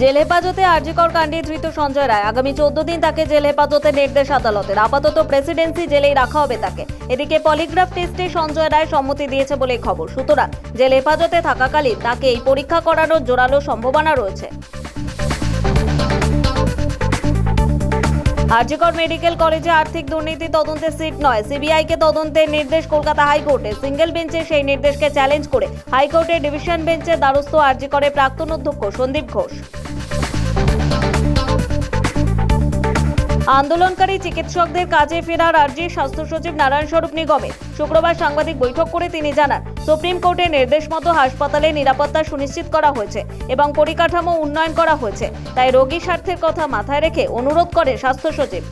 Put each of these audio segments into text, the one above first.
Jail হেফাজতে আরজিকর কাণ্ডে ধৃত সঞ্জয় রায় আগামী 14 দিন তাকে জেল হেফাজতে নির্দেশ আদালতের। আপাতত প্রেসিডেন্সি জেলেই রাখা হবে তাকে। এদিকে পলিগ্রাফ টেস্টে সঞ্জয় রায় সম্মতি দিয়েছে বলে খবর। সুতরাং জেল হেফাজতে থাকাকালীন তাকে এই পরীক্ষা করানোর জোরালো সম্ভাবনা রয়েছে। আরজিকর মেডিকেল কলেজে আর্থিক দুর্নীতি তদন্তে সিট নয়, সিবিআইকে তদন্তের নির্দেশ কলকাতা হাইকোর্টে। সিঙ্গেল বেঞ্চে সেই নির্দেশকে চ্যালেঞ্জ করে হাইকোর্টের ডিভিশন বেঞ্চের দ্বারস্থ আরজিকরের প্রাক্তন অধ্যক্ষ সন্দীপ ঘোষ। আন্দোলনকারী চিকিৎসকদের কাজে ফেরার আর্জি স্বাস্থ্য সচিব নারায়ণ স্বরূপ নিগমের। শুক্রবার সাংবাদিক বৈঠক করে তিনি জানান, সুপ্রিম কোর্টের নির্দেশ মতো হাসপাতালে নিরাপত্তা সুনিশ্চিত করা হয়েছে এবং পরিকাঠামো উন্নয়ন করা হয়েছে। তাই রোগীর স্বার্থের কথা মাথায় রেখে অনুরোধ করে স্বাস্থ্য সচিব।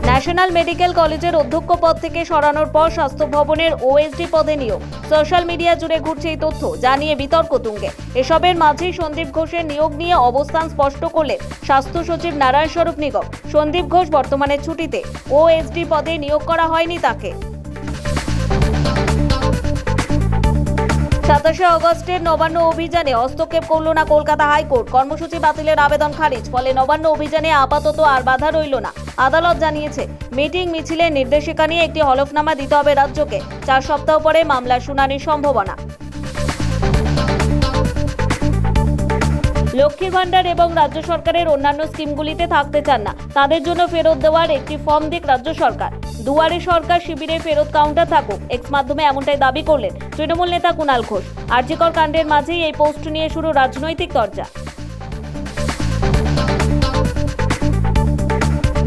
ন্যাশনাল মেডিকেল কলেজের অধ্যক্ষ পদ থেকে সরানোর পর স্বাস্থ্য ভবনের ওএসডি পদে নিয়োগ। সোশ্যাল মিডিয়া জুড়ে ঘুরছে এই তথ্য, যা নিয়ে বিতর্ক তুঙ্গে। এসবের মাঝেই সন্দীপ ঘোষের নিয়োগ নিয়ে অবস্থান স্পষ্ট করলেন স্বাস্থ্য সচিব নারায়ণ স্বরূপ নিগম। সন্দীপ ঘোষ বর্তমানে ছুটিতে, ওএসডি পদে নিয়োগ করা হয়নি তাকে। 27 আগস্টের নবান্ন অভিযানে হস্তক্ষেপ করল না কলকাতা হাইকোর্ট। কর্মসূচি বাতিলের আবেদন খারিজ। ফলে নবান্ন অভিযানে আপাতত আর বাধা রইল না। আদালত জানিয়েছে, মিটিং মিছিলের নির্দেশিকা নিয়ে একটি হলফনামা দিতে হবে রাজ্যকে। 4 সপ্তাহ পরে মামলার শুনানির সম্ভাবনা। লক্ষ্মীর ভান্ডার এবং রাজ্য সরকারের অন্যান্য স্কিমগুলিতে থাকতে চান না, তাদের জন্য ফেরত দেওয়ার একটি ফর্ম দিক রাজ্য সরকার। দুয়ারে সরকার শিবিরে ফেরত কাউন্টার থাকুক, এক্স মাধ্যমে এমনটাই দাবি করলেন তৃণমূল নেতা কুণাল ঘোষ। আরজিকর কাণ্ডের মাঝেই এই পোস্ট নিয়ে শুরু রাজনৈতিক চর্চা।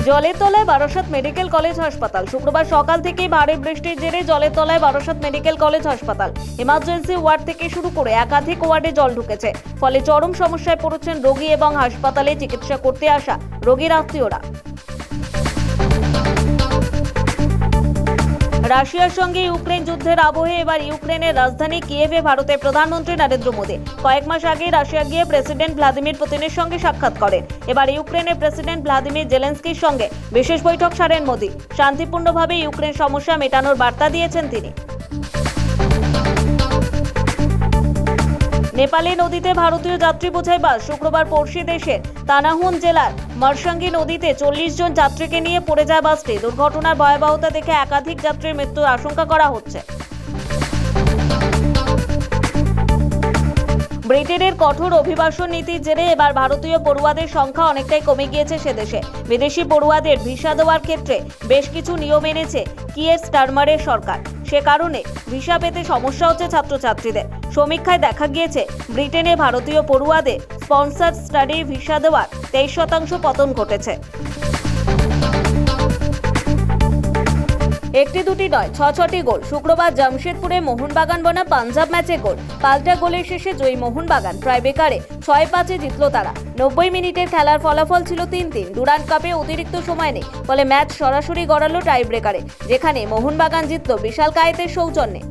জলের তলায় বারাসাত মেডিকেল কলেজ হাসপাতাল। শুক্রবার সকাল থেকেই ভারী বৃষ্টির জেরে জলের তলায় বারাসাত মেডিকেল কলেজ হাসপাতাল। ইমার্জেন্সি ওয়ার্ড থেকে শুরু করে একাধিক ওয়ার্ডে জল ঢুকেছে। ফলে চরম সমস্যায় পড়েছেন রোগী এবং হাসপাতালে চিকিৎসা করতে আসা রোগীর আত্মীয়রা। রাশিয়ার সঙ্গে ইউক্রেন যুদ্ধের আবহে এবার ইউক্রেনের রাজধানী কিয়েভে ভারতের প্রধানমন্ত্রী নরেন্দ্র মোদী কয়েক মাস আগে রাশিয়া গিয়ে প্রেসিডেন্ট ভ্লাদিমির পুতিনের সঙ্গে সাক্ষাৎ করেন। এবার ইউক্রেনের প্রেসিডেন্ট ভ্লাদিমির জেলেনস্কির সঙ্গে বিশেষ বৈঠক সারেন মোদী। শান্তিপূর্ণভাবে ইউক্রেন সমস্যা মেটানোর বার্তা দিয়েছেন তিনি। নেপালে নদীতে ভারতীয় যাত্রী বোঝাই বাস শুক্রবার পড়শি দেশের তানাহুন জেলার মরসাঙ্গি নদীতে 40 জন যাত্রীকে নিয়ে পড়ে যায় বাসটি। দুর্ঘটনার ভয়াবহতা দেখে একাধিক যাত্রীর মৃত্যুর আশঙ্কা করা হচ্ছে। ব্রিটেনের কঠোর অভিবাসন নীতির জেরে এবার ভারতীয় পড়ুয়াদের সংখ্যা অনেকটাই কমে গিয়েছে সে দেশে। বিদেশি পড়ুয়াদের ভিসা দেওয়ার ক্ষেত্রে বেশ কিছু নিয়ম এনেছে কিয়ের স্টারমারের সরকার। সে কারণে ভিসা পেতে সমস্যা হচ্ছে ছাত্রছাত্রীদের। সমীক্ষায় দেখা গিয়েছে, ব্রিটেনে ভারতীয় পড়ুয়াদের স্পন্সর্ড স্টাডি ভিসা দেওয়ার 23% পতন ঘটেছে। একটি দুটি নয়, 6-6টি গোল। শুক্রবার জামশেদপুরে মোহনবাগান বনাম পাঞ্জাব ম্যাচে গোল। পাল্টা গোলের শেষে জয়ী মোহনবাগান প্রায় বেকারে 6-5-এ জিতল তারা। 90 মিনিটের খেলার ফলাফল ছিল 3-3। ডুরান্ট কাপে অতিরিক্ত সময় নেই, ফলে ম্যাচ সরাসরি গড়ালো টাই ব্রেকারে, যেখানে মোহনবাগান জিতল বিশাল কায়েতের সৌজন্যে।